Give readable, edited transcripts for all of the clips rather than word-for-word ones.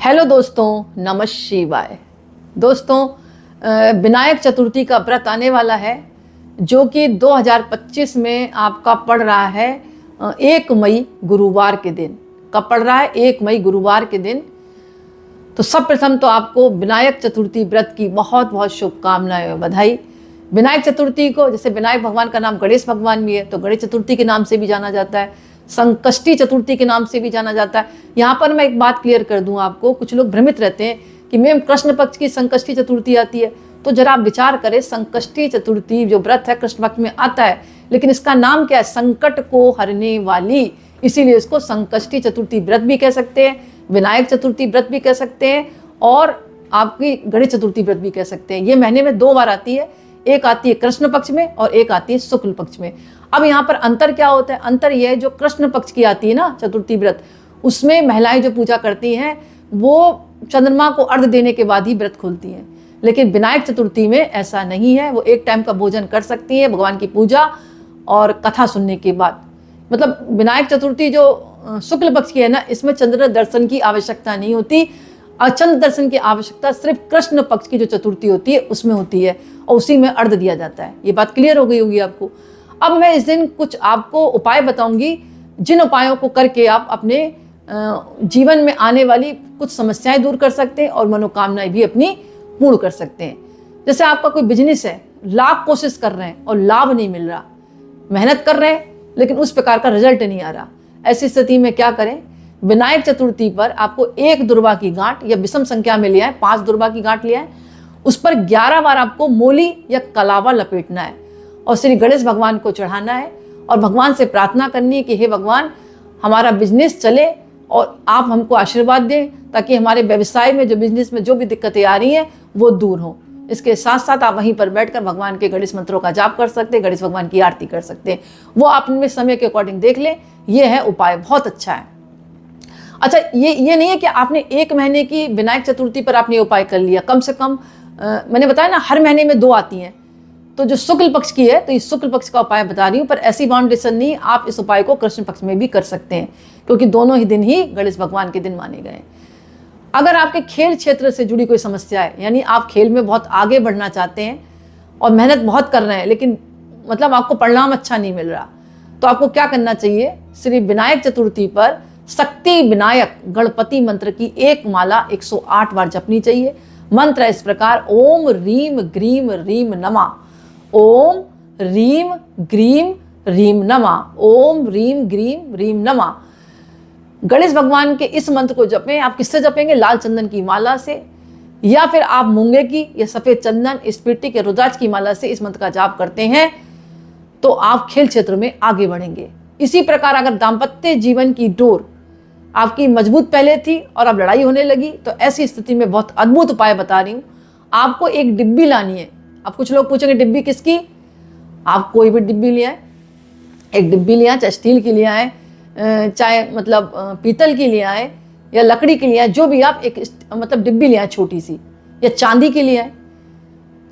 Hello दोस्तों, नमः शिवाय। दोस्तों, विनायक चतुर्थी का व्रत आने वाला है जो कि 2025 में आपका पड़ रहा है 1 मई गुरुवार के दिन। कब पड़ रहा है? 1 मई गुरुवार के दिन। तो सब प्रथम तो आपको विनायक चतुर्थी व्रत की बहुत बहुत शुभकामनाएं और बधाई। विनायक चतुर्थी को, जैसे विनायक भगवान का नाम गणेश भगवान भी है, तो गणेश चतुर्थी के नाम से भी जाना जाता है, संकष्टी चतुर्थी के नाम से भी जाना जाता है। यहाँ पर मैं एक बात क्लियर कर दूं आपको, कुछ लोग भ्रमित रहते हैं कि मैम कृष्ण पक्ष की संकष्टी चतुर्थी आती है। तो जरा आप विचार करें, संकष्टी चतुर्थी जो व्रत है कृष्ण पक्ष में आता है, लेकिन इसका नाम क्या है? संकट को हरने वाली, इसीलिए इसको संकष्टी चतुर्थी व्रत भी कह सकते हैं, विनायक चतुर्थी व्रत भी कह सकते हैं, और आपकी गणेश चतुर्थी व्रत भी कह सकते हैं। ये महीने में 2 बार आती है, एक आती है कृष्ण पक्ष में और एक आती है शुक्ल पक्ष में। अब यहाँ पर अंतर क्या होता है? अंतर यह है, जो कृष्ण पक्ष की आती है ना चतुर्थी व्रत, उसमें महिलाएं जो पूजा करती हैं वो चंद्रमा को अर्घ देने के बाद ही व्रत खोलती हैं। लेकिन विनायक चतुर्थी में ऐसा नहीं है, वो एक टाइम का भोजन कर सकती है भगवान की पूजा और कथा सुनने के बाद। मतलब विनायक चतुर्थी जो शुक्ल पक्ष की है ना, इसमें चंद्र दर्शन की आवश्यकता नहीं होती। चंद्र दर्शन की आवश्यकता सिर्फ कृष्ण पक्ष की जो चतुर्थी होती है उसमें होती है, और उसी में अर्घ दिया जाता है। ये बात क्लियर हो गई होगी आपको। अब मैं इस दिन कुछ आपको उपाय बताऊंगी, जिन उपायों को करके आप अपने जीवन में आने वाली कुछ समस्याएं दूर कर सकते हैं और मनोकामनाएं भी अपनी पूर्ण कर सकते हैं। जैसे आपका कोई बिजनेस है, लाख कोशिश कर रहे हैं और लाभ नहीं मिल रहा, मेहनत कर रहे हैं लेकिन उस प्रकार का रिजल्ट नहीं आ रहा, ऐसी स्थिति में क्या करें? विनायक चतुर्थी पर आपको 1 दुर्वा की गांठ या विषम संख्या में लिया है, 5 दुर्वा की गांठ लिया है, उस पर 11 बार आपको मोली या कलावा लपेटना है और श्री गणेश भगवान को चढ़ाना है और भगवान से प्रार्थना करनी है कि हे भगवान, हमारा बिजनेस चले और आप हमको आशीर्वाद दें, ताकि हमारे व्यवसाय में, जो बिजनेस में जो भी दिक्कतें आ रही हैं वो दूर हों। इसके साथ साथ आप वहीं पर बैठकर भगवान के गणेश मंत्रों का जाप कर सकते हैं, गणेश भगवान की आरती कर सकते हैं। वो आप इनमें समय के अकॉर्डिंग देख लें। ये है उपाय, बहुत अच्छा है। अच्छा, ये नहीं है कि आपने 1 महीने की विनायक चतुर्थी पर आपने उपाय कर लिया। कम से कम मैंने बताया ना, हर महीने में 2 आती हैं। तो जो शुक्ल पक्ष की है, तो इस शुक्ल पक्ष का उपाय बता रही हूँ, पर ऐसी बाउंडेशन नहीं, आप इस उपाय को कृष्ण पक्ष में भी कर सकते हैं, क्योंकि दोनों ही दिन ही गणेश भगवान के दिन माने गए। अगर आपके खेल क्षेत्र से जुड़ी कोई समस्या है, यानी आप खेल में बहुत आगे बढ़ना चाहते हैं और मेहनत बहुत कर रहे हैं, लेकिन मतलब आपको परिणाम अच्छा नहीं मिल रहा, तो आपको क्या करना चाहिए? श्री विनायक चतुर्थी पर शक्ति विनायक गणपति मंत्र की 1 माला 108 बार जपनी चाहिए। मंत्र इस प्रकार: ओम रीम ग्रीम रीम नमा, ओम रीम ग्रीम रीम नमा, ओम रीम ग्रीम रीम नमा। गणेश भगवान के इस मंत्र को जपें। आप किससे जपेंगे? लाल चंदन की माला से, या फिर आप मूंगे की या सफेद चंदन, स्फटिक या रुद्राक्ष की माला से इस मंत्र का जाप करते हैं तो आप खेल क्षेत्र में आगे बढ़ेंगे। इसी प्रकार अगर दाम्पत्य जीवन की डोर आपकी मजबूत पहले थी और अब लड़ाई होने लगी, तो ऐसी स्थिति में बहुत अद्भुत उपाय बता रही हूँ। आपको एक डिब्बी लानी है। अब कुछ लोग पूछेंगे डिब्बी किसकी? आप कोई भी डिब्बी ले आए, एक डिब्बी ले आए, चाहे स्टील की ले आए, चाहे मतलब पीतल की ले आए या लकड़ी की ले आए, जो भी आप एक मतलब डिब्बी ले आए छोटी सी, या चांदी की ले आए।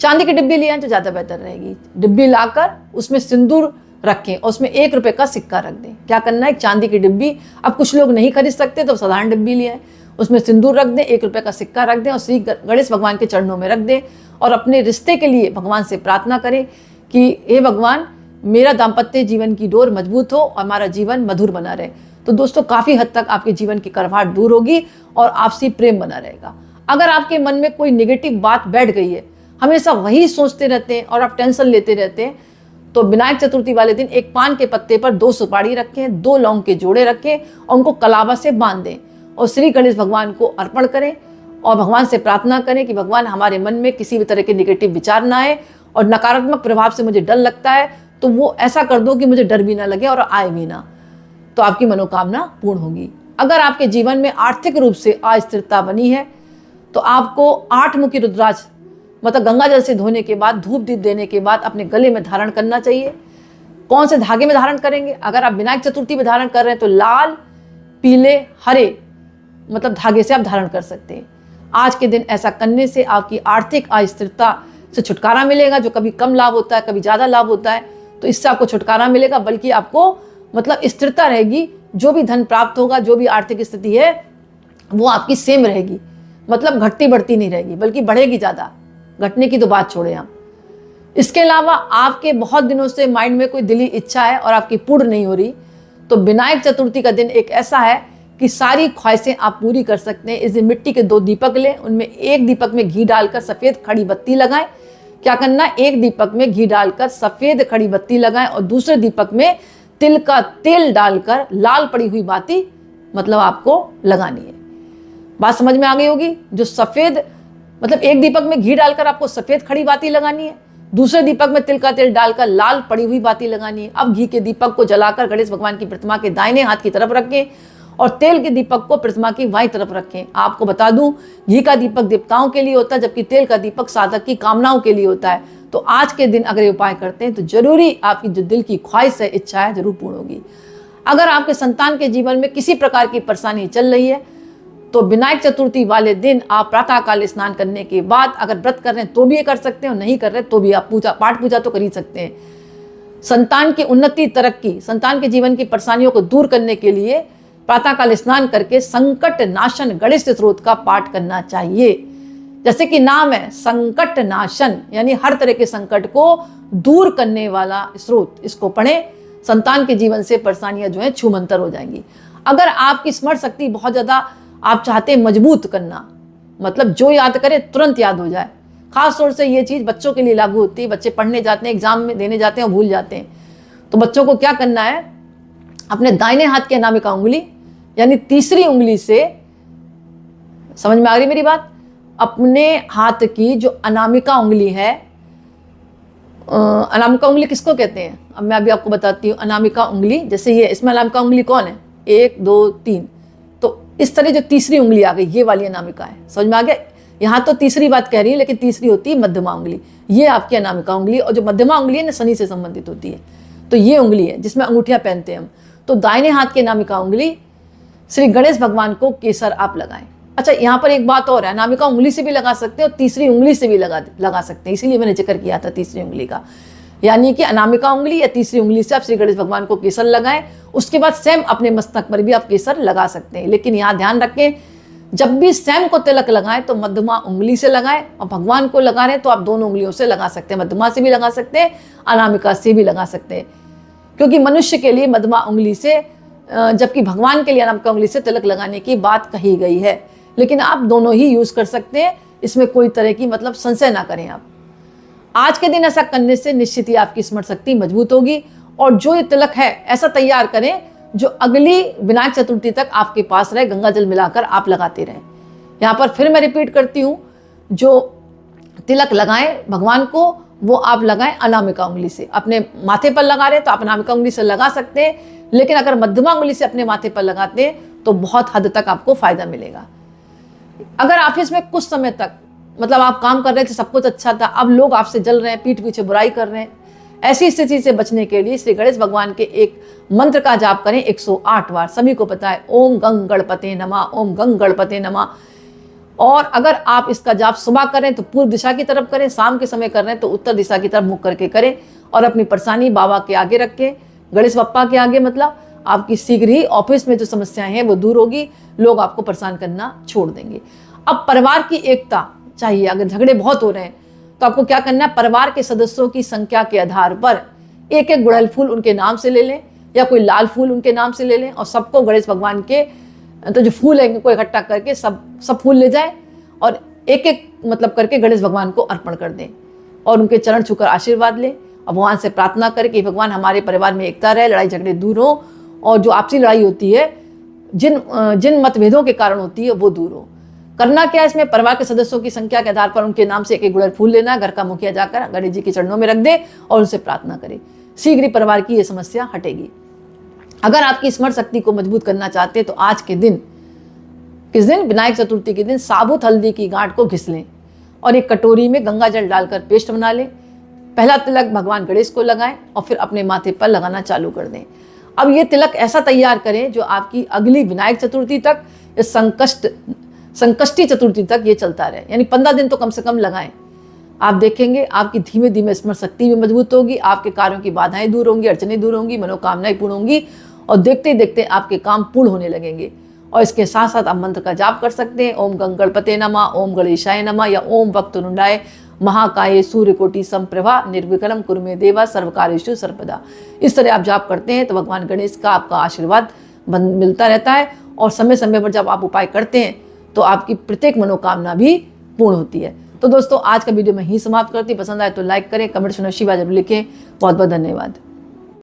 चांदी की डिब्बी ले आए तो ज़्यादा बेहतर रहेगी। डिब्बी लाकर उसमें सिंदूर रखें और उसमें 1 रुपये का सिक्का रख दें। क्या करना है? एक चांदी की डिब्बी, अब कुछ लोग नहीं खरीद सकते तो साधारण डिब्बी ले आए, उसमें सिंदूर रख दें, 1 रुपये का सिक्का रख दें और श्री गणेश भगवान के चरणों में रख दें और अपने रिश्ते के लिए भगवान से प्रार्थना करें कि हे भगवान, मेरा दाम्पत्य जीवन की डोर मजबूत हो और हमारा जीवन मधुर बना रहे। तो दोस्तों, काफ़ी हद तक आपके जीवन की कड़वाहट दूर होगी और आपसी प्रेम बना रहेगा। अगर आपके मन में कोई नेगेटिव बात बैठ गई है, हमेशा वही सोचते रहते हैं और आप टेंशन लेते रहते हैं, तो विनायक चतुर्थी वाले दिन एक पान के पत्ते पर 2 सुपारी रखें, 2 लौंग के जोड़े रखें और उनको कलावा से बांध दें और श्री गणेश भगवान को अर्पण करें और भगवान से प्रार्थना करें कि भगवान, हमारे मन में किसी भी तरह के नेगेटिव विचार ना आए और नकारात्मक प्रभाव से मुझे डर लगता है तो वो ऐसा कर दो कि मुझे डर भी ना लगे और आए भी ना, तो आपकी मनोकामना पूर्ण होगी। अगर आपके जीवन में आर्थिक रूप से अस्थिरता बनी है तो आपको 8 मुखी रुद्राक्ष, मतलब गंगा जल से धोने के बाद, धूप दीप देने के बाद अपने गले में धारण करना चाहिए। कौन से धागे में धारण करेंगे? अगर आप विनायक चतुर्थी में धारण कर रहे हैं तो लाल, पीले, हरे मतलब धागे से आप धारण कर सकते हैं। आज के दिन ऐसा करने से आपकी आर्थिक अस्थिरता से छुटकारा मिलेगा। जो कभी कम लाभ होता है, कभी ज़्यादा लाभ होता है, तो इससे आपको छुटकारा मिलेगा, बल्कि आपको मतलब स्थिरता रहेगी। जो भी धन प्राप्त होगा, जो भी आर्थिक स्थिति है, वो आपकी सेम रहेगी, मतलब घटती बढ़ती नहीं रहेगी, बल्कि बढ़ेगी ज़्यादा। घटने की तो बात छोड़ें आप। इसके अलावा आपके बहुत दिनों से माइंड में कोई दिली इच्छा है और आपकी पूर्ण नहीं हो रही, तो विनायक चतुर्थी का दिन एक ऐसा है कि सारी ख्वाहिशें आप पूरी कर सकते हैं। इस दिन मिट्टी के 2 दीपक लें, उनमें एक दीपक में घी डालकर सफ़ेद खड़ी बत्ती लगाएं। क्या करना है, एक दीपक में घी डालकर सफ़ेद खड़ी बत्ती लगाएं और दूसरे दीपक में तिल का तेल डालकर लाल पड़ी हुई बाती मतलब आपको लगानी है। बात समझ में आ गई होगी। जो सफ़ेद मतलब एक दीपक में घी डालकर आपको सफ़ेद खड़ी बाती लगानी है, दूसरे दीपक में तिल का तेल डालकर लाल पड़ी हुई बाती लगानी है। अब घी के दीपक को जलाकर गणेश भगवान की प्रतिमा के दाहिने हाथ की तरफ रखें और तेल के दीपक को प्रतिमा की बाईं तरफ रखें। आपको बता दूं, घी का दीपक देवताओं के लिए होता है, जबकि तेल का दीपक साधक की कामनाओं के लिए होता है। तो आज के दिन अगर ये उपाय करते हैं तो जरूरी आपकी जो दिल की ख्वाहिश है, इच्छा है, जरूर पूर्ण होगी। अगर आपके संतान के जीवन में किसी प्रकार की परेशानी चल रही है तो विनायक चतुर्थी वाले दिन आप प्रातःकाल स्नान करने के बाद अगर व्रत कर रहे हैं तो भी ये कर सकते हैं और नहीं कर रहे तो भी आप पाठ पूजा तो कर ही सकते हैं। संतान की उन्नति, तरक्की, संतान के जीवन की परेशानियों को दूर करने के लिए प्रातःकाल स्नान करके संकट नाशन गणेश स्तोत्र का पाठ करना चाहिए। जैसे कि नाम है संकट नाशन, यानी हर तरह के संकट को दूर करने वाला स्रोत, इसको पढ़ें। संतान के जीवन से परेशानियां जो है छूमंतर हो जाएंगी। अगर आपकी स्मरण शक्ति बहुत ज़्यादा आप चाहते हैं मजबूत करना, मतलब जो याद करें तुरंत याद हो जाए, खास तौर से ये चीज़ बच्चों के लिए लागू होती है। बच्चे पढ़ने जाते हैं, एग्जाम में देने जाते हैं और भूल जाते हैं। तो बच्चों को क्या करना है, अपने दाहिने हाथ की अनामिका उंगली यानी तीसरी उंगली से, समझ में आ रही मेरी बात, अपने हाथ की जो अनामिका उंगली है, अनामिका उंगली किसको कहते हैं अब मैं अभी आपको बताती हूँ। अनामिका उंगली जैसे ये, इसमें अनामिका उंगली कौन है, 1 2 3, तो इस तरह जो तीसरी उंगली आ गई ये वाली अनामिका है। समझ में आ गया। यहाँ तो तीसरी बात कह रही है, लेकिन तीसरी होती है मध्यमा उंगली, ये आपकी अनामिका उंगली। और जो मध्यमा उंगली है ना शनि से संबंधित होती है, तो ये उंगली है जिसमें अंगूठियाँ पहनते हैं हम। तो दाहिने हाथ की अनामिका उंगली श्री गणेश भगवान को केसर आप लगाएं। अच्छा, यहाँ पर एक बात और है, अनामिका उंगली से भी लगा सकते हैं और तीसरी उंगली से भी लगा सकते हैं, इसीलिए मैंने जिक्र किया था तीसरी उंगली का। यानी कि अनामिका उंगली या तीसरी उंगली से आप श्री गणेश भगवान को केसर लगाएं। उसके बाद स्वयं अपने मस्तक पर भी आप केसर लगा सकते हैं, लेकिन यहाँ ध्यान रखें, जब भी स्वयं को तिलक लगाएं तो मध्यमा उंगली से लगाएं, और भगवान को लगा रहे हैं तो आप दोनों उंगलियों से लगा सकते हैं, मध्यमा से भी लगा सकते हैं, अनामिका से भी लगा सकते हैं। क्योंकि मनुष्य के लिए मध्यमा उंगली से, जबकि भगवान के लिए अनामिका उंगली से तिलक लगाने की बात कही गई है। लेकिन आप दोनों ही यूज कर सकते हैं, इसमें कोई तरह की मतलब संशय ना करें आप। आज के दिन ऐसा करने से निश्चित ही आपकी स्मरण शक्ति मजबूत होगी। और जो ये तिलक है ऐसा तैयार करें जो अगली विनायक चतुर्थी तक आपके पास रहे, गंगा जल मिलाकर आप लगाते रहें। यहाँ पर फिर मैं रिपीट करती हूँ, जो तिलक लगाएं भगवान को वो आप लगाएं अनामिका उंगली से। अपने माथे पर लगा रहे हैं तो आप अनामिका उंगली से लगा सकते हैं, लेकिन अगर मध्यमा उंगली से अपने माथे पर लगाते हैं तो बहुत हद तक आपको फायदा मिलेगा। अगर ऑफिस में कुछ समय तक मतलब आप काम कर रहे थे, सब कुछ अच्छा था, अब लोग आपसे जल रहे हैं, पीठ पीछे बुराई कर रहे हैं, ऐसी स्थिति से बचने के लिए श्री गणेश भगवान के एक मंत्र का जाप करें 108 बार। सभी को पता है, ओम गंग गणपते नमः, ओम गंग गणपते नमः। और अगर आप इसका जाप सुबह करें तो पूर्व दिशा की तरफ करें, शाम के समय कर रहे हैं तो उत्तर दिशा की तरफ मुख करके करें, और अपनी परेशानी बाबा के आगे रखें, गणेश बप्पा के आगे। मतलब आपकी शीघ्र ही ऑफिस में जो समस्याएं हैं वो दूर होगी, लोग आपको परेशान करना छोड़ देंगे। अब परिवार की एकता चाहिए। अगर झगड़े बहुत हो रहे हैं तो आपको क्या करना है, परिवार के सदस्यों की संख्या के आधार पर एक एक गुड़हल फूल उनके नाम से ले लें या कोई लाल फूल उनके नाम से ले लें, और सबको गणेश भगवान के तो जो फूल है इनको इकट्ठा करके सब फूल ले जाएं और एक एक मतलब करके गणेश भगवान को अर्पण कर दें और उनके चरण छूकर आशीर्वाद लें। और भगवान से प्रार्थना करें कि भगवान हमारे परिवार में एकता रहे, लड़ाई झगड़े दूर हो, और जो आपसी लड़ाई होती है जिन मतभेदों के कारण होती है वो दूर हो। करना क्या है इसमें, परिवार के सदस्यों की संख्या के आधार पर उनके नाम से एक एक गुड़हल फूल लेना, घर का मुखिया जाकर गणेश जी के चरणों में रख दे और उनसे प्रार्थना करें। शीघ्र ही परिवार की ये समस्या हटेगी। अगर आपकी स्मरण शक्ति को मजबूत करना चाहते हैं तो आज के दिन, किस दिन, विनायक चतुर्थी के दिन साबुत हल्दी की गांठ को घिस लें और एक कटोरी में गंगा जल डालकर पेस्ट बना लें। पहला तिलक भगवान गणेश को लगाएं और फिर अपने माथे पर लगाना चालू कर दें। अब ये तिलक ऐसा तैयार करें जो आपकी अगली विनायक चतुर्थी तक, इस संकष्टी चतुर्थी तक ये चलता रहे, यानी 15 दिन तो कम से कम लगाएं। आप देखेंगे आपकी धीमे धीमे स्मरण शक्ति भी मजबूत होगी, आपके कार्यों की बाधाएं दूर होंगी, अड़चनें दूर होंगी, मनोकामनाएं पूर्ण होंगी, और देखते ही देखते आपके काम पूर्ण होने लगेंगे। और इसके साथ साथ आप मंत्र का जाप कर सकते हैं। ओम गंगणपते नमः, ओम गणेशाय नमः या ओम वक्रतुंडाय महाकाय सूर्यकोटि समप्रभा निर्विघ्नं कुरु मे देवा सर्वकार्येषु सर्वदा। इस तरह आप जाप करते हैं तो भगवान गणेश का आपका आशीर्वाद मिलता रहता है और समय समय पर जब आप उपाय करते हैं तो आपकी प्रत्येक मनोकामना भी पूर्ण होती है। तो दोस्तों आज का वीडियो मैं ही समाप्त करती हूँ। पसंद आए तो लाइक करें, कमेंट में नमः शिवाय जरूर लिखें। बहुत बहुत धन्यवाद।